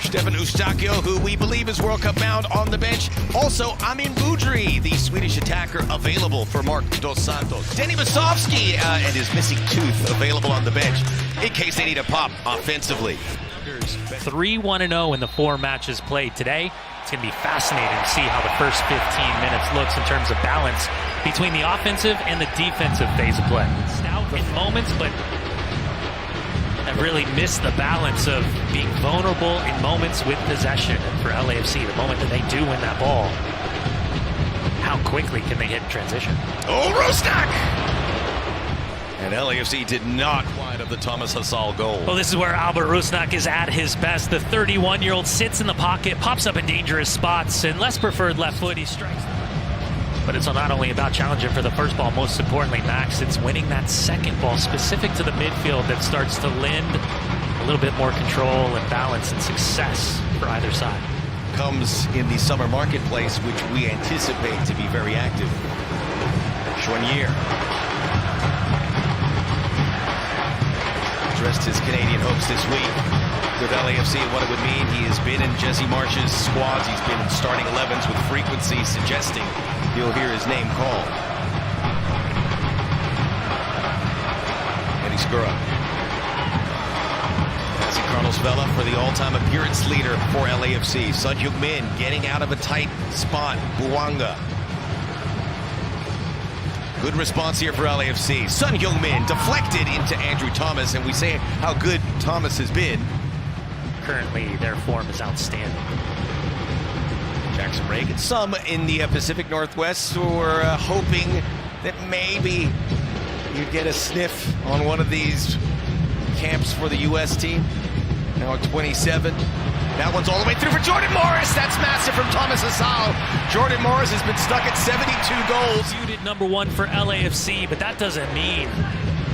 Stefan Eustáquio, who we believe is World Cup bound, on the bench. Also, Amin Boudry, the Swedish attacker, available for Marc Dos Santos. Denny Masovsky and his missing tooth available on the bench in case they need a pop offensively. 3-1-0 in the 4 matches played today. It's going to be fascinating to see how the first 15 minutes looks in terms of balance between the offensive and the defensive phase of play. Stout in moments, but have really missed the balance of being vulnerable in moments with possession. And for LAFC, the moment that they do win that ball, how quickly can they hit in transition? Oh, Rostak! And LAFC did not wide of the Thomas Hasal goal. Well, this is where Albert Rusnak is at his best. The 31-year-old sits in the pocket, pops up in dangerous spots, and less preferred left foot, he strikes. But it's not only about challenging for the first ball, most importantly, Max, it's winning that second ball specific to the midfield that starts to lend a little bit more control and balance and success for either side. Comes in the summer marketplace, which we anticipate to be very active. Joignier addressed his Canadian hopes this week with LAFC and what it would mean. He has been in Jesse Marsh's squads. He's been in starting 11s with frequency, suggesting you'll hear his name called. Eddie Segura. Passing Carlos Vela for the all-time appearance leader for LAFC. Son Heung-min getting out of a tight spot. Bouanga. Good response here for LAFC. Son Heung-min deflected into Andrew Thomas, and we say how good Thomas has been. Currently, their form is outstanding. Jackson Reagan. Some in the Pacific Northwest who were hoping that maybe you'd get a sniff on one of these camps for the U.S. team. Now at 27. That one's all the way through for Jordan Morris. That's massive from Thomas Hasal. Jordan Morris has been stuck at 72 goals. Viewed number 1 for LAFC, but that doesn't mean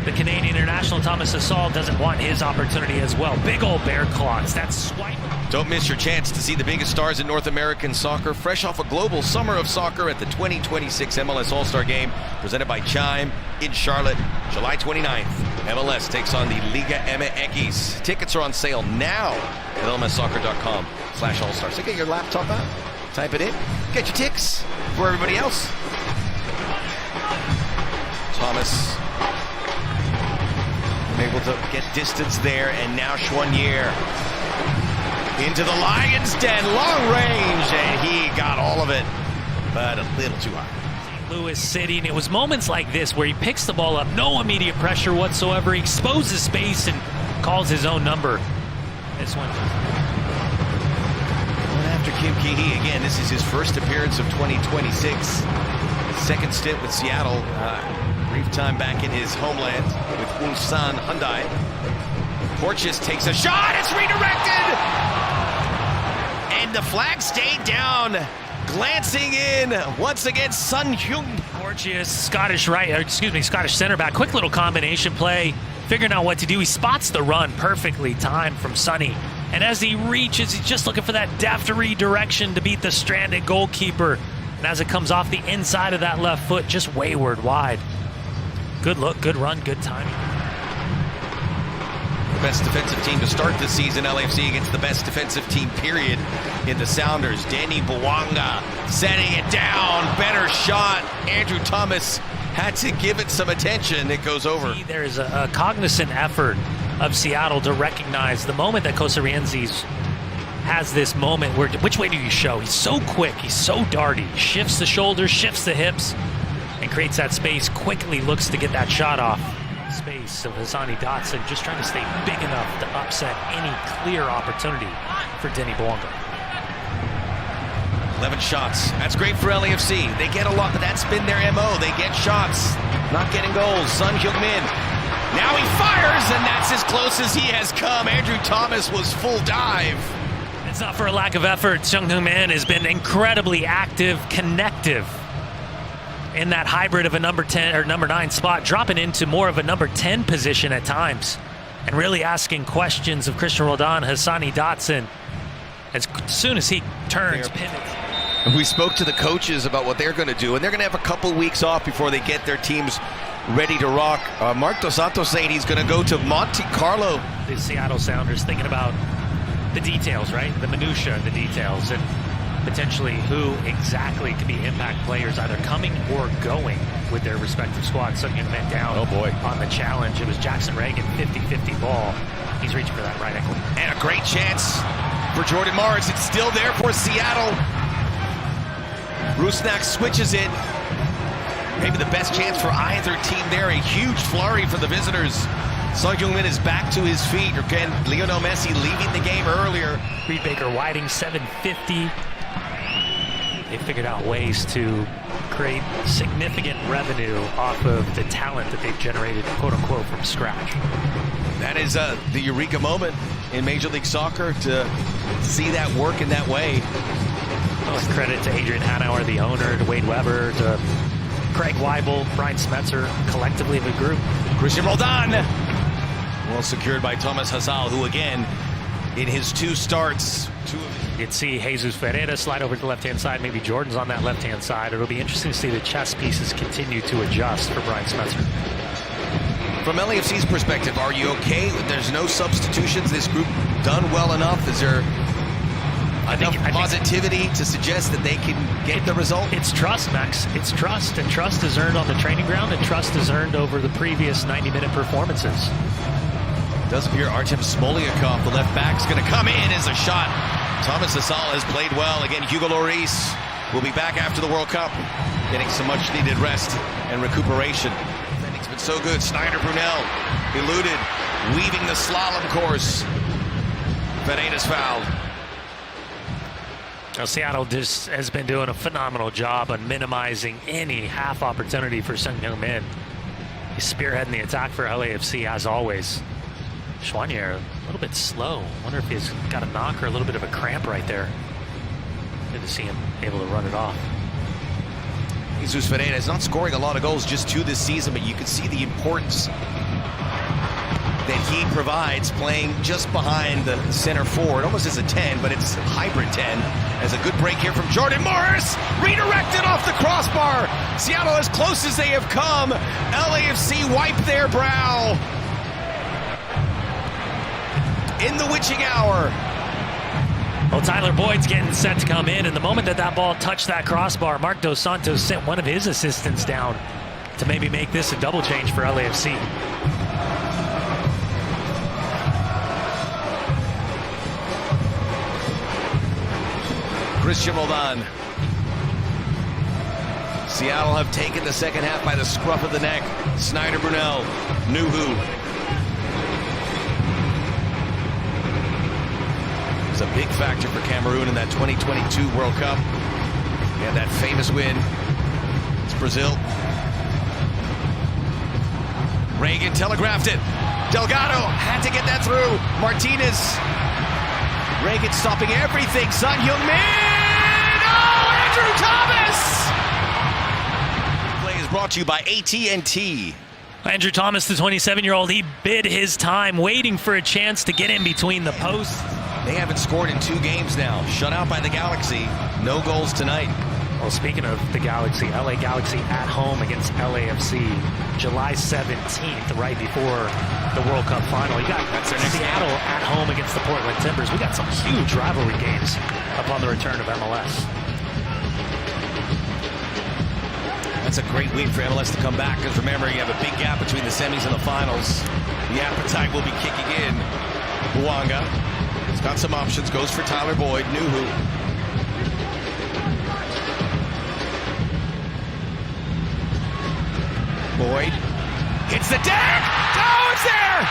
the Canadian international Thomas Hasal doesn't want his opportunity as well. Big old bear claws. That's swipe. Don't miss your chance to see the biggest stars in North American soccer, fresh off a global summer of soccer at the 2026 MLS All-Star Game, presented by Chime in Charlotte, July 29th. MLS takes on the Liga MX. Tickets are on sale now at lmssoccer.com/allstar. So get your laptop out, type it in, get your ticks for everybody else. Thomas able to get distance there, and now Joignier into the Lions' den, long range, and he got all of it, but a little too high. Louis sitting. It was moments like this where he picks the ball up, no immediate pressure whatsoever. He exposes space and calls his own number. This one. After Kim Ki-hee, again, this is his first appearance of 2026. Second stint with Seattle. Brief time back in his homeland with Ulsan Hyundai. Porteous takes a shot. It's redirected. And the flag stayed down. Glancing in once again, Son Heung. Porteous, Scottish center back. Quick little combination play, figuring out what to do. He spots the run perfectly timed from Sonny. And as he reaches, he's just looking for that deft redirection to beat the stranded goalkeeper. And as it comes off the inside of that left foot, just wayward wide. Good look, good run, good timing. The best defensive team to start this season, LAFC against the best defensive team, period, in the Sounders. Danny Bouanga setting it down. Better shot. Andrew Thomas had to give it some attention. It goes over. There's a cognizant effort of Seattle to recognize the moment that Kosariensis has this moment where, which way do you show? He's so quick, he's so darty. Shifts the shoulders, shifts the hips, and creates that space. Quickly looks to get that shot off. Space of Hassani Dotson just trying to stay big enough to upset any clear opportunity for Denny Bouanga. 11 shots. That's great for LAFC. They get a lot, but that's been their MO. They get shots, not getting goals. Son Heung-min. Now he fires, and that's as close as he has come. Andrew Thomas was full dive. It's not for a lack of effort. Son Heung-min has been incredibly active, connective in that hybrid of a number 10 or number 9 spot, dropping into more of a number 10 position at times, and really asking questions of Christian Roldan, Hassani Dotson, as soon as he turns, pivots. And we spoke to the coaches about what they're going to do, and they're going to have a couple weeks off before they get their teams ready to rock. Marc Dos Santos saying he's going to go to Monte Carlo. The Seattle Sounders thinking about the details, right? The minutia, the details, and potentially who exactly could be impact players either coming or going with their respective squads. Sun Heung-min down on the challenge. It was Jackson Reagan, 50-50 ball. He's reaching for that right ankle. And a great chance for Jordan Morris. It's still there for Seattle. Rusnak switches it. Maybe the best chance for either team there. A huge flurry for the visitors. Sun Heung-min is back to his feet. Again, Lionel Messi leaving the game earlier. Reed Baker-Whiting, 750. They figured out ways to create significant revenue off of the talent that they've generated, quote-unquote, from scratch. That is the eureka moment in Major League Soccer to see that work in that way. Well, credit to Adrian Hanauer, the owner, to Wade Weber, to Craig Weibel, Brian Smetzer, collectively the group. Christian Roldan, well secured by Thomas Hasal, who again, in his 2 starts, You'd see Jesus Ferreira slide over to the left-hand side. Maybe Jordan's on that left-hand side. It'll be interesting to see the chess pieces continue to adjust for Brian Smetzer. From LAFC's perspective, are you okay? There's no substitutions. This group done well enough? Is there enough positivity to suggest that they can get the result? It's trust, Max. It's trust. And trust is earned on the training ground, and trust is earned over the previous 90-minute performances. It does appear Artem Smoliakov, the left back, is going to come in as a shot. Thomas Hasal has played well. Again, Hugo Lloris will be back after the World Cup, getting some much-needed rest and recuperation. Defending's been so good. Snyder Brunel eluded, weaving the slalom course. Vereda's fouled. Now, Seattle just has been doing a phenomenal job on minimizing any half opportunity for Sun Heung-min. He's spearheading the attack for LAFC as always. Schwanier a little bit slow. Wonder if he's got a knock or a little bit of a cramp right there. Good to see him able to run it off. Jesus Ferreira is not scoring a lot of goals, just 2 this season, but you can see the importance that he provides playing just behind the center forward, almost as a 10, but it's a hybrid 10. As a good break here from Jordan Morris, redirected off the crossbar. Seattle as close as they have come. LAFC wipe their brow. In the witching hour. Well, Tyler Boyd's getting set to come in, and the moment that ball touched that crossbar, Marc Dos Santos sent one of his assistants down to maybe make this a double change for LAFC. Christian Roldan. Seattle have taken the second half by the scruff of the neck. Snyder Brunel, Nuhu. A big factor for Cameroon in that 2022 World Cup. And that famous win. It's Brazil. Reagan telegraphed it. Delgado had to get that through. Martinez. Reagan stopping everything. Sun Heung-min. Oh, Andrew Thomas! The play is brought to you by AT&T. Andrew Thomas, the 27-year-old, he bid his time, waiting for a chance to get in between the posts. They haven't scored in 2 games now. Shut out by the Galaxy. No goals tonight. Well, speaking of the Galaxy, LA Galaxy at home against LAFC, July 17th, right before the World Cup final. You got Seattle at home against the Portland Timbers. We got some huge rivalry games upon the return of MLS. That's a great week for MLS to come back, because remember, you have a big gap between the semis and the finals. The appetite will be kicking in. Bouanga. He's got some options, goes for Tyler Boyd. Nuhu. Boyd hits the deck. Oh, it's there!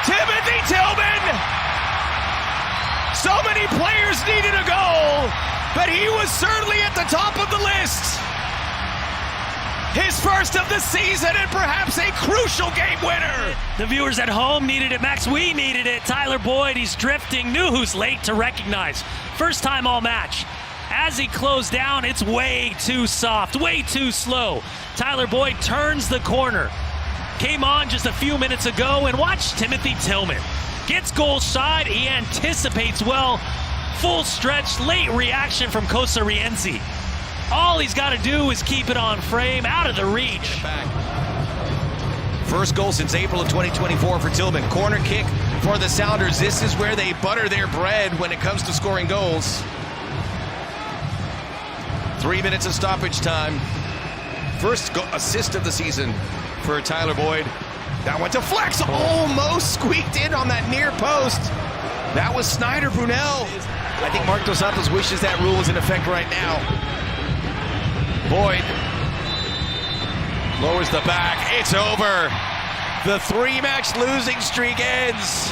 Timothy Tillman! So many players needed a goal, but he was certainly at the top of the list. His first of the season, and perhaps a crucial game winner. The viewers at home needed it, Max. We needed it. Tyler Boyd, he's drifting. Nuhu's late to recognize. First time all match. As he closed down, it's way too soft, way too slow. Tyler Boyd turns the corner. Came on just a few minutes ago, and watch Timothy Tillman. Gets goal side, he anticipates well. Full stretch, late reaction from Kosa Rienzi. All he's got to do is keep it on frame, out of the reach. First goal since April of 2024 for Tillman. Corner kick for the Sounders. This is where they butter their bread when it comes to scoring goals. 3 minutes of stoppage time. First assist of the season for Tyler Boyd. That went to Flex, almost squeaked in on that near post. That was Snyder Brunel. I think Mark Dos Santos wishes that rule was in effect right now. Boyd lowers the back. It's over. The 3-match losing streak ends.